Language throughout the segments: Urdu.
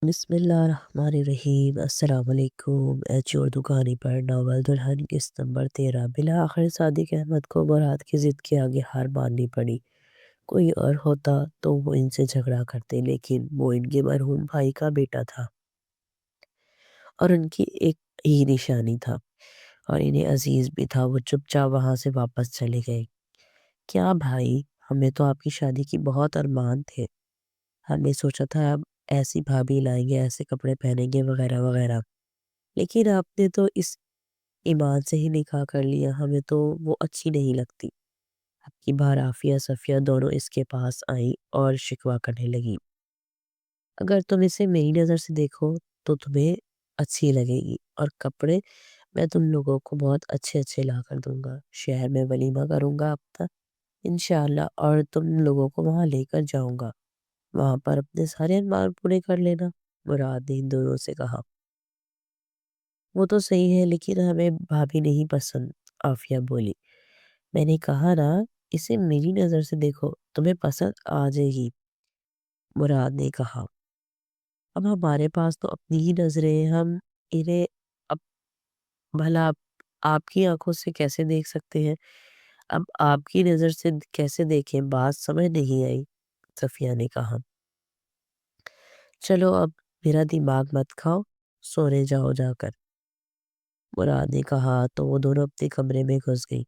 بسم اللہ الرحمن الرحیم، السلام علیکم۔ ایچ اردو کہانی پر ناول دلہن قسط نمبر 13۔ بالآخر صادق احمد کو مراد کی ضد کے آگے ہار ماننی پڑی۔ کوئی اور ہوتا تو وہ ان سے جھگڑا کرتے، لیکن وہ ان کے مرحوم بھائی کا بیٹا تھا اور ان کی ایک ہی نشانی تھا اور انہیں عزیز بھی تھا۔ وہ چپ چاپ وہاں سے واپس چلے گئے۔ کیا بھائی، ہمیں تو آپ کی شادی کی بہت ارمان تھے۔ ہم نے سوچا تھا اب ایسی بھابھی لائیں گے، ایسے کپڑے پہنیں گے وغیرہ وغیرہ، لیکن آپ نے تو اس ایمان سے ہی نکاح کر لیا۔ ہمیں تو وہ اچھی نہیں لگتی۔ آپ کی بہر عافیہ صفیہ دونوں اس کے پاس آئیں اور شکوہ کرنے لگیں۔ اگر تم اسے میری نظر سے دیکھو تو تمہیں اچھی لگے گی، اور کپڑے میں تم لوگوں کو بہت اچھے اچھے لا کر دوں گا۔ شہر میں ولیمہ کروں گا اپنا انشاءاللہ، اور تم لوگوں کو وہاں لے کر جاؤں گا۔ وہاں پر اپنے سارے ارمان پورے کر لینا۔ مراد نے ان دونوں سے کہا۔ وہ تو صحیح ہے، لیکن ہمیں بھابھی نہیں پسند، عافیہ بولی۔ میں نے کہا نا، اسے میری نظر سے دیکھو، تمہیں پسند آ جائے گی، مراد نے کہا۔ اب ہمارے پاس تو اپنی ہی نظریں ہیں، ہم انہیں اب بھلا آپ کی آنکھوں سے کیسے دیکھ سکتے ہیں؟ اب آپ کی نظر سے کیسے دیکھیں؟ بات سمجھ نہیں آئی، صفیہ نے کہا۔ چلو اب میرا دماغ مت کھاؤ، سونے جاؤ جا کر، مراد نے کہا تو وہ دونوں اپنے کمرے میں گھس گئی۔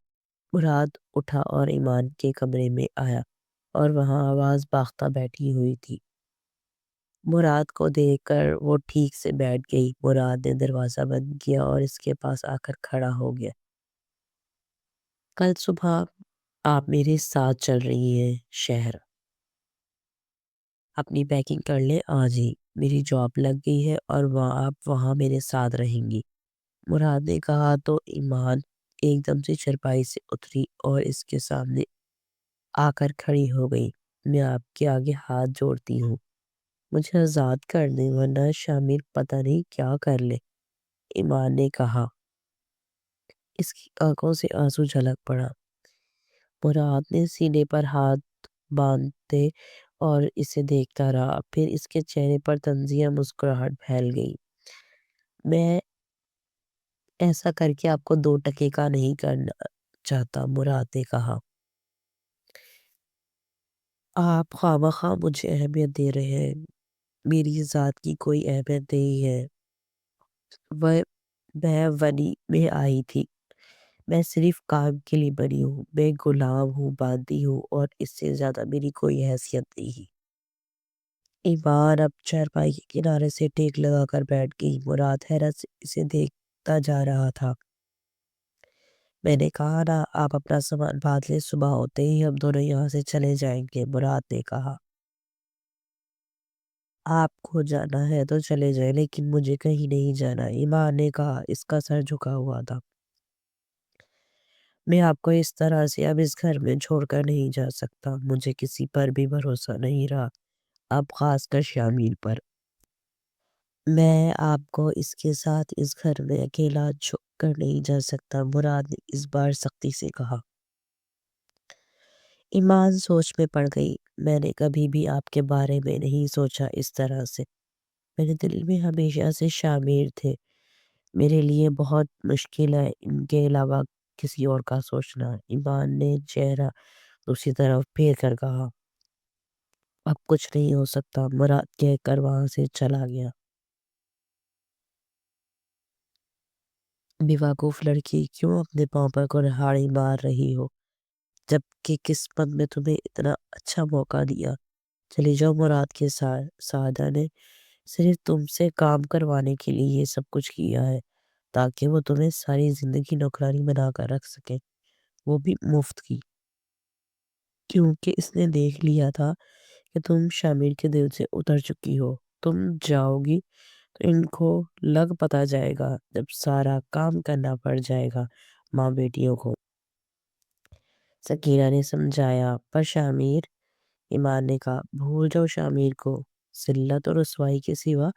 مراد اٹھا اور ایمان کے کمرے میں آیا اور وہاں آواز باختہ بیٹھی ہوئی تھی۔ مراد کو دیکھ کر وہ ٹھیک سے بیٹھ گئی۔ مراد نے دروازہ بند کیا اور اس کے پاس آ کر کھڑا ہو گیا۔ کل صبح آپ میرے ساتھ چل رہی ہیں شہر، اپنی پیکنگ کر لیں آج ہی، میری جاب لگ گئی ہے اور آپ وہاں میرے ساتھ رہیں گی، مراد نے کہا تو ایمان ایک دم سے چرپائی سے اتری اور اس کے سامنے آ کر کھڑی ہو گئی۔ میں آپ کے آگے ہاتھ جوڑتی ہوں، مجھے آزاد کر دیں ورنہ شامل پتہ نہیں کیا کر لے، ایمان نے کہا۔ اس کی آنکھوں سے آنسو جھلک پڑا۔ مراد نے سینے پر ہاتھ باندھتے اور اسے دیکھتا رہا، پھر اس کے چہرے پر طنزیہ مسکراہٹ پھیل گئی۔ میں ایسا کر کے آپ کو 2 ٹکے کا نہیں کرنا چاہتا، مراد نے کہا۔ آپ خواہ مجھے اہمیت دے رہے ہیں، میری ذات کی کوئی اہمیت نہیں ہے۔ میں ونی میں آئی تھی، میں صرف کام کے لیے بنی ہوں، میں غلام ہوں، باندھی ہوں، اور اس سے زیادہ میری کوئی حیثیت نہیں۔ ایمان اب چارپائی کے کنارے سے ٹیک لگا کر بیٹھ گئی۔ مراد حیرت سے اسے دیکھتا جا رہا تھا۔ میں نے کہا نا، آپ اپنا سامان باندھ لیں، صبح ہوتے ہی ہم دونوں یہاں سے چلے جائیں گے، مراد نے کہا۔ آپ کو جانا ہے تو چلے جائیں، لیکن مجھے کہیں نہیں جانا، ایمان نے کہا، اس کا سر جھکا ہوا تھا۔ میں آپ کو اس طرح سے اب اس گھر میں چھوڑ کر نہیں جا سکتا، مجھے کسی پر بھی بھروسہ نہیں رہا، اب خاص کر شامل پر۔ میں آپ کو اس کے ساتھ اس گھر میں اکیلا چھوڑ کر نہیں جا سکتا، مراد نے اس بار سختی سے کہا۔ ایمان سوچ میں پڑ گئی۔ میں نے کبھی بھی آپ کے بارے میں نہیں سوچا اس طرح سے، میرے دل میں ہمیشہ سے شامل تھے، میرے لیے بہت مشکل ہے ان کے علاوہ کسی اور کا سوچنا، ایمان نے چہرہ دوسری طرف پھیر کر کہا۔ اب کچھ نہیں ہو سکتا، مراد کہہ کر وہاں سے چلا گیا۔ بیوقوف لڑکی، کیوں اپنے پاؤں پر کلہاڑی مار رہی ہو، جبکہ قسمت میں تمہیں اتنا اچھا موقع دیا۔ چلی جاؤ، مراد کے سعادہ نے صرف تم سے کام کروانے کے لیے یہ سب کچھ کیا ہے، تاکہ وہ تمہیں ساری زندگی نوکرانی بنا کر رکھ سکے، وہ بھی مفت کی، کیونکہ اس نے دیکھ لیا تھا کہ تم شامل کے دل سے اتر چکی ہو۔ تم جاؤ گی تو ان کو لگ پتا جائے گا، جب سارا کام کرنا پڑ جائے گا ماں بیٹیوں کو، سکینہ نے سمجھایا۔ پر شامیر، ایمان نے کہا، بھول جاؤ شامیر کو، ذلت اور رسوائی کے سوا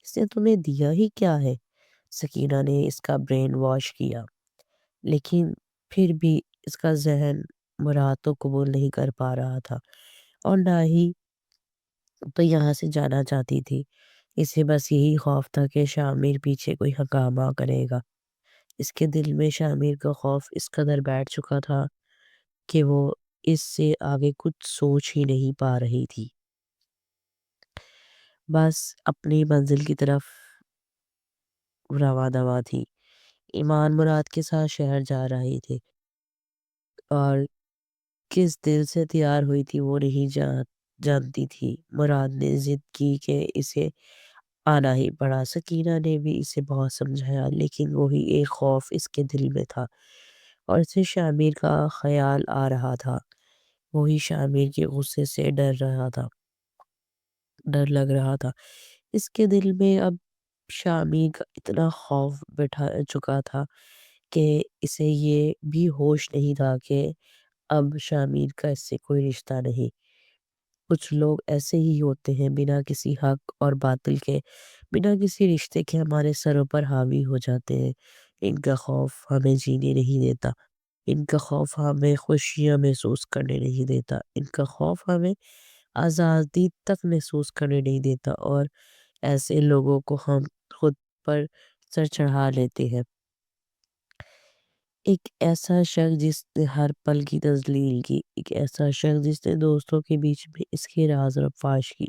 اس نے تمہیں دیا ہی کیا ہے؟ سکینہ نے اس کا برین واش کیا، لیکن پھر بھی اس کا ذہن مراد تو قبول نہیں کر پا رہا تھا، اور نہ ہی تو یہاں سے جانا چاہتی تھی۔ اسے بس یہی خوف تھا کہ شامر پیچھے کوئی ہنگامہ کرے گا۔ اس کے دل میں شامر کا خوف اس قدر بیٹھ چکا تھا کہ وہ اس سے آگے کچھ سوچ ہی نہیں پا رہی تھی، بس اپنی منزل کی طرف رواں دواں تھی۔ ایمان مراد کے ساتھ شہر جا رہے تھے اور کس دل سے تیار ہوئی تھی وہ نہیں جانتی تھی۔ مراد نے ضد کی کہ اسے آنا ہی پڑا۔ سکینہ نے بھی اسے بہت سمجھایا، لیکن وہی ایک خوف اس کے دل میں تھا اور اسے شامر کا خیال آ رہا تھا۔ وہی شامر کے غصے سے ڈر لگ رہا تھا۔ اس کے دل میں اب شامر کا اتنا خوف بٹھا چکا تھا کہ اسے یہ بھی ہوش نہیں تھا کہ اب شامر کا اس سے کوئی رشتہ نہیں۔ کچھ لوگ ایسے ہی ہوتے ہیں، بنا کسی حق اور باطل کے، بنا کسی رشتے کے ہمارے سروں پر حاوی ہو جاتے ہیں۔ ان کا خوف ہمیں جینے نہیں دیتا، ان کا خوف ہمیں خوشیاں محسوس کرنے نہیں دیتا، ان کا خوف ہمیں آزادی تک محسوس کرنے نہیں دیتا، اور ایسے لوگوں کو ہم خود پر سر چڑھا لیتے ہیں۔ ایک ایسا شخص جس نے ہر پل کی تذلیل کی، ایک ایسا شخص جس نے دوستوں کے بیچ میں اس کے راز فاش کی،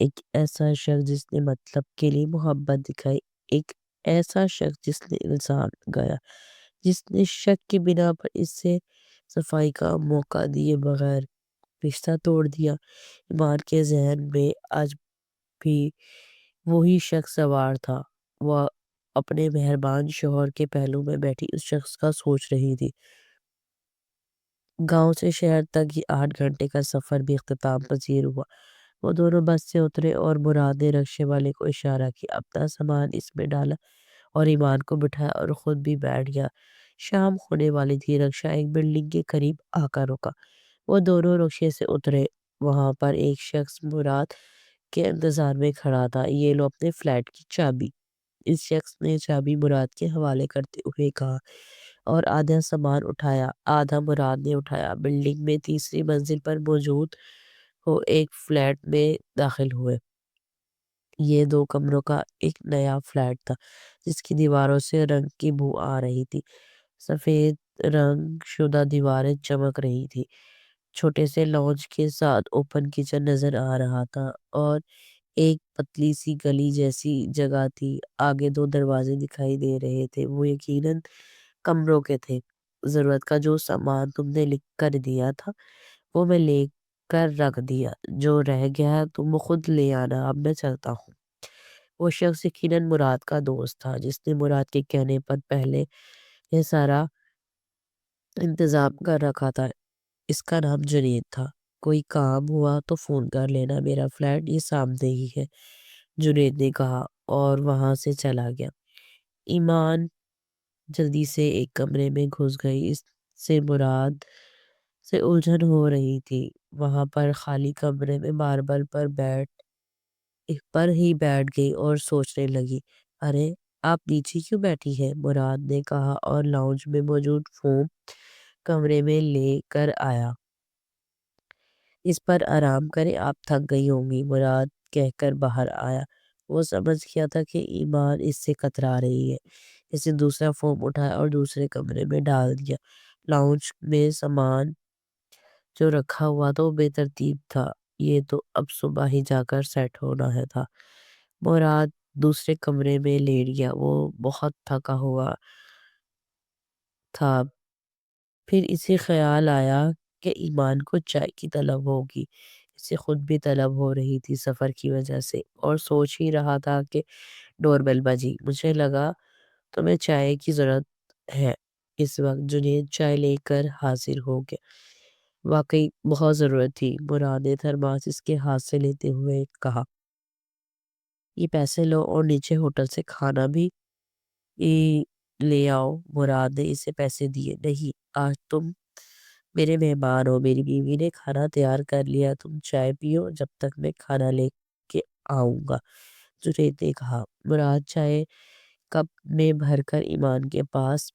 ایک ایسا شخص جس نے مطلب کے لیے محبت دکھائی، ایک ایسا شخص جس نے الزام لگایا، جس نے شک کی بنا پر اس سے صفائی کا موقع دیے بغیر رشتہ توڑ دیا۔ ایمان کے ذہن میں آج بھی وہی شخص سوار تھا۔ وہ اپنے مہربان شوہر کے پہلو میں بیٹھی اس شخص کا سوچ رہی تھی۔ گاؤں سے شہر تک یہ 8 گھنٹے کا سفر بھی اختتام پذیر ہوا۔ وہ دونوں بس سے اترے اور مراد نے رکشے والے کو اشارہ کیا، اپنا سامان اس میں ڈالا اور ایمان کو بٹھایا اور خود بھی بیٹھ گیا۔ شام ہونے والی تھی، رکشہ ایک بلڈنگ کے قریب آ کر رکا۔ وہ دونوں رکشے سے اترے۔ وہاں پر ایک شخص مراد کے انتظار میں کھڑا تھا۔ یہ لو اپنے فلیٹ کی چابی۔ اس شخص نے چابی مراد کے حوالے کرتے ہوئے کہا اور آدھا سامان اٹھایا، آدھا مراد نے اٹھایا۔ بلڈنگ میں تیسری منزل پر موجود وہ ایک فلیٹ میں داخل ہوئے۔ یہ 2 کمروں کا ایک نیا فلیٹ تھا جس کی دیواروں سے رنگ کی بو آ رہی تھی۔ سفید رنگ شدہ دیواریں چمک رہی تھی۔ چھوٹے سے لانچ کے ساتھ اوپن کچن نظر آ رہا تھا اور ایک پتلی سی گلی جیسی جگہ تھی۔ آگے 2 دروازے دکھائی دے رہے تھے، وہ یقیناً کمروں کے تھے۔ ضرورت کا جو سامان تم نے لکھ کر دیا تھا وہ میں لے کر رکھ دیا، جو رہ گیا تم خود لے آنا، اب میں چلتا ہوں۔ وہ شخص یقیناً مراد کا دوست تھا جس نے مراد کے کہنے پر پہلے یہ سارا انتظام کر رکھا تھا۔ اس کا نام جنید تھا۔ کوئی کام ہوا تو فون کر لینا، میرا فلیٹ یہ سامنے ہی ہے، جنید نے کہا اور وہاں سے چلا گیا۔ ایمان جلدی سے ایک کمرے میں گھس گئی۔ اس سے مراد سے الجھن ہو رہی تھی۔ وہاں پر خالی کمرے میں ماربل پر ہی بیٹھ گئی اور سوچنے لگی۔ ارے آپ نیچے کیوں بیٹھی ہے؟ مراد نے کہا اور لاؤنج میں موجود فوم کمرے میں لے کر آیا۔ اس پر آرام کریں، آپ تھک گئی ہوں گی، مراد کہہ کر باہر آیا۔ وہ سمجھ گیا تھا کہ ایمان اس سے کترا رہی ہے۔ اس نے دوسرا فوم اٹھایا اور دوسرے کمرے میں ڈال دیا۔ لاؤنج میں سامان جو رکھا ہوا تھا وہ بے ترتیب تھا۔ یہ تو اب صبح ہی جا کر سیٹ ہونا ہے تھا۔ مراد دوسرے کمرے میں لیٹ گیا، وہ بہت تھکا ہوا تھا۔ پھر اسے خیال آیا کہ ایمان کو چائے کی طلب ہوگی، اسے خود بھی طلب ہو رہی تھی سفر کی وجہ سے، اور سوچ ہی رہا تھا کہ ڈور بیل بجی۔ مجھے لگا تمہیں چائے کی ضرورت ہے۔ اس وقت جنید چائے لے کر حاضر ہو گیا۔ واقعی بہت ضرورت تھی، مراد نے تھرماس اس کے ہاتھ سے لیتے ہوئے کہا۔ یہ پیسے لو اور نیچے ہوٹل سے کھانا بھی لے آؤ۔ مراد نے اسے پیسے دیے۔ نہیں، آج تم میرے مہمان ہو، میری بیوی نے کھانا تیار کر لیا، تم چائے پیو جب تک میں کھانا لے کے آؤں گا، جنید نے کہا۔ مراد چائے کپ میں بھر کر ایمان کے پاس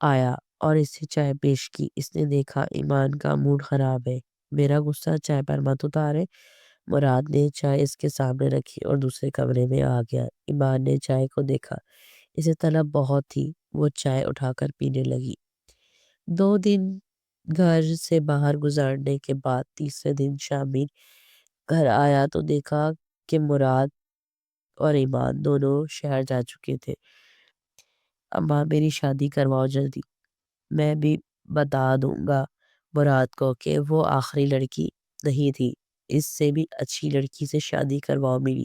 آیا اور اسے چائے پیش کی۔ اس نے دیکھا ایمان کا موڈ خراب ہے۔ میرا غصہ چائے پر مت اتارے، مراد نے چائے اس کے سامنے رکھی اور دوسرے کمرے میں آ گیا۔ ایمان نے چائے کو دیکھا، اسے طلب بہت تھی، وہ چائے اٹھا کر پینے لگی۔ 2 دن گھر سے باہر گزارنے کے بعد تیسرے دن شامل گھر آیا تو دیکھا کہ مراد اور ایمان دونوں شہر جا چکے تھے۔ اماں میری شادی کرواؤ جلدی، میں بھی بتا دوں گا مراد کو کہ وہ آخری لڑکی نہیں تھی، اس سے بھی اچھی لڑکی سے شادی کرواؤ میری،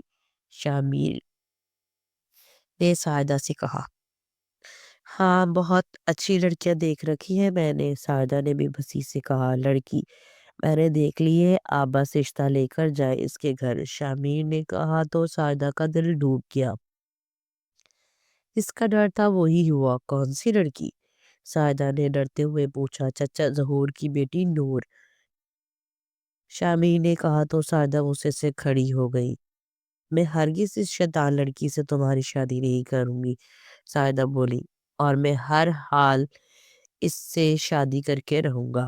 شامل نے ساعدہ سے کہا۔ ہاں بہت اچھی لڑکیاں دیکھ رکھی ہیں میں نے، ساعدہ نے بھی بسی سے کہا۔ لڑکی میں نے دیکھ لی ہے، آپ بس رشتہ لے کر جائیں اس کے گھر، شامل نے کہا تو ساعدہ کا دل ڈوب گیا۔ اس کا ڈر تھا وہی ہوا، کون سی لڑکی؟ ساعدہ نے ڈرتے ہوئے پوچھا۔ چچا ظہور کی بیٹی نور، شامل نے کہا تو ساعدہ غصے سے کھڑی ہو گئی۔ میں ہرگز اس شیطان لڑکی سے تمہاری شادی نہیں کروں گی، ساعدہ بولی، اور میں ہر حال اس سے شادی کر کے رہوں گا۔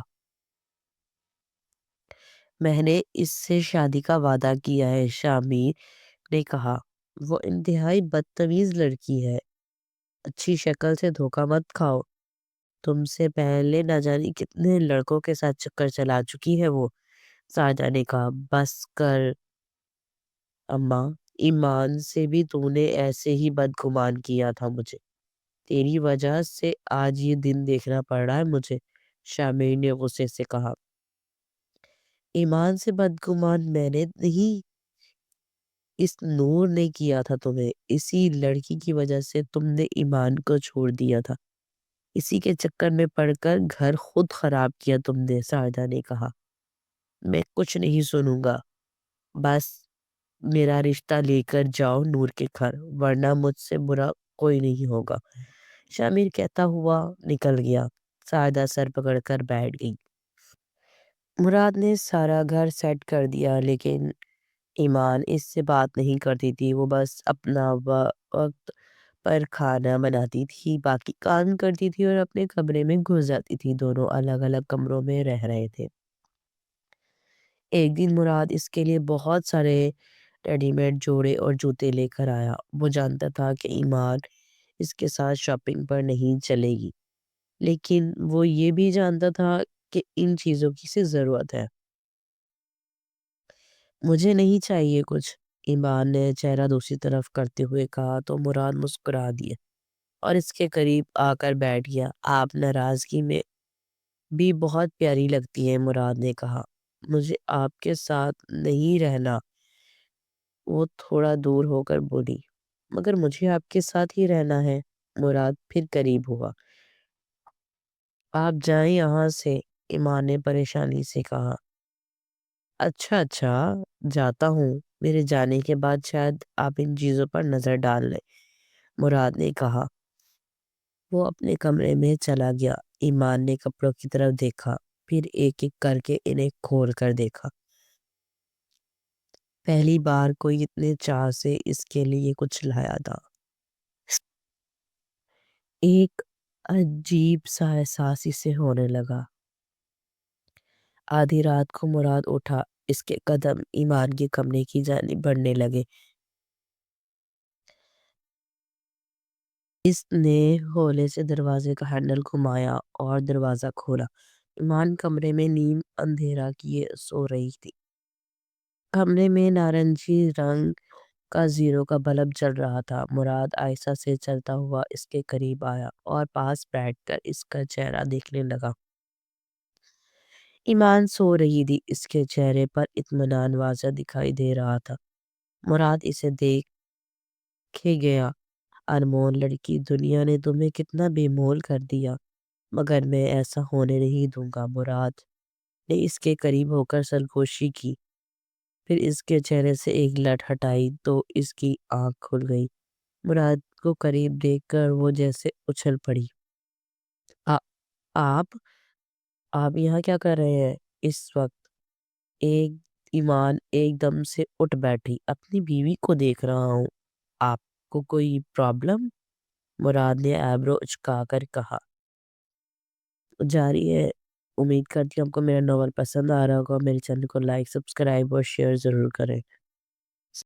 میں نے اس سے شادی کا وعدہ کیا ہے، شامل نے کہا۔ وہ انتہائی بدتمیز لڑکی ہے، اچھی شکل سے دھوکہ مت کھاؤ، تم سے پہلے نہ جانے کتنے لڑکوں کے ساتھ چکر چلا چکی ہے وہ، ساعدہ نے کہا۔ بس کر اماں، ایمان سے بھی تو نے ایسے ہی بدگمان کیا تھا مجھے، تیری وجہ سے آج یہ دن دیکھنا پڑ رہا ہے مجھے، شامل نے غصے سے کہا۔ ایمان سے بدگمان میں نے نہیں، اس نور نے کیا تھا تمہیں، اسی لڑکی کی وجہ سے تم نے ایمان کو چھوڑ دیا تھا، اسی کے چکر میں پڑ کر گھر خود خراب کیا تم نے، ساعدہ نے کہا۔ میں کچھ نہیں سنوں گا، بس میرا رشتہ لے کر جاؤ نور کے گھر، ورنہ مجھ سے برا کوئی نہیں ہوگا، شامل کہتا ہوا نکل گیا۔ ساعدہ سر پکڑ کر بیٹھ گئی۔ مراد نے سارا گھر سیٹ کر دیا لیکن ایمان اس سے بات نہیں کرتی تھی، وہ بس اپنا وقت پر کھانا بناتی تھی، باقی کام کرتی تھی اور اپنے کمرے میں گھس جاتی تھی۔ دونوں الگ الگ کمروں میں رہ رہے تھے۔ ایک دن مراد اس کے لیے بہت سارے ریڈی میڈ جوڑے اور جوتے لے کر آیا۔ وہ جانتا تھا کہ ایمان اس کے ساتھ شاپنگ پر نہیں چلے گی، لیکن وہ یہ بھی جانتا تھا کہ ان چیزوں کی سے ضرورت ہے۔ مجھے نہیں چاہیے کچھ، ایمان نے چہرہ دوسری طرف کرتے ہوئے کہا تو مراد مسکرا دیا اور اس کے قریب آ کر بیٹھ گیا۔ آپ ناراضگی میں بھی بہت پیاری لگتی ہیں، مراد نے کہا۔ مجھے آپ کے ساتھ نہیں رہنا، وہ تھوڑا دور ہو کر بولی۔ مگر مجھے آپ کے ساتھ ہی رہنا ہے، مراد پھر قریب ہوا۔ آپ جائیں یہاں سے، ایمان نے پریشانی سے کہا۔ اچھا اچھا، جاتا ہوں، میرے جانے کے بعد شاید آپ ان چیزوں پر نظر ڈال لیں، مراد نے کہا۔ وہ اپنے کمرے میں چلا گیا۔ ایمان نے کپڑوں کی طرف دیکھا، پھر ایک ایک کر کے انہیں کھول کر دیکھا۔ پہلی بار کوئی اتنے چاہ سے اس کے لیے کچھ لایا تھا۔ ایک عجیب سا احساس اسے ہونے لگا۔ آدھی رات کو مراد اٹھا، اس کے قدم ایمان کے کمرے کی جانب بڑھنے لگے۔ اس نے ہولے سے دروازے کا ہینڈل گھمایا اور دروازہ کھولا۔ ایمان کمرے میں نیم اندھیرا کیے سو رہی تھی۔ کمرے میں نارنجی رنگ کا زیرو کا بلب جل رہا تھا۔ مراد آہستہ سے چلتا ہوا اس کے قریب آیا اور پاس بیٹھ کر اس کا چہرہ دیکھنے لگا۔ ایمان سو رہی تھی، اس کے چہرے پر اطمینان واضح دکھائی دے رہا تھا۔ مراد اسے دیکھے گیا۔ انمول لڑکی، دنیا نے تمہیں کتنا بے مول کر دیا، مگر میں ایسا ہونے نہیں دوں گا، مراد نے اس کے قریب ہو کر سرگوشی کی، پھر اس کے چہرے سے ایک لٹ ہٹائی تو اس کی آنکھ کھل گئی۔ مراد کو قریب دیکھ کر وہ جیسے اچھل پڑی۔ آ- آپ آپ یہاں کیا کر رہے ہیں اس وقت؟ ایک ایمان ایک دم سے اٹھ بیٹھی۔ اپنی بیوی کو دیکھ رہا ہوں، آپ کو کوئی پرابلم؟ مراد نے ایبرو اچکا کر کہا۔ جاری ہے امید کرتی ہوں آپ کو میرا ناول پسند آ رہا ہوگا، میرے چینل کو لائک، سبسکرائب اور شیئر ضرور کریں۔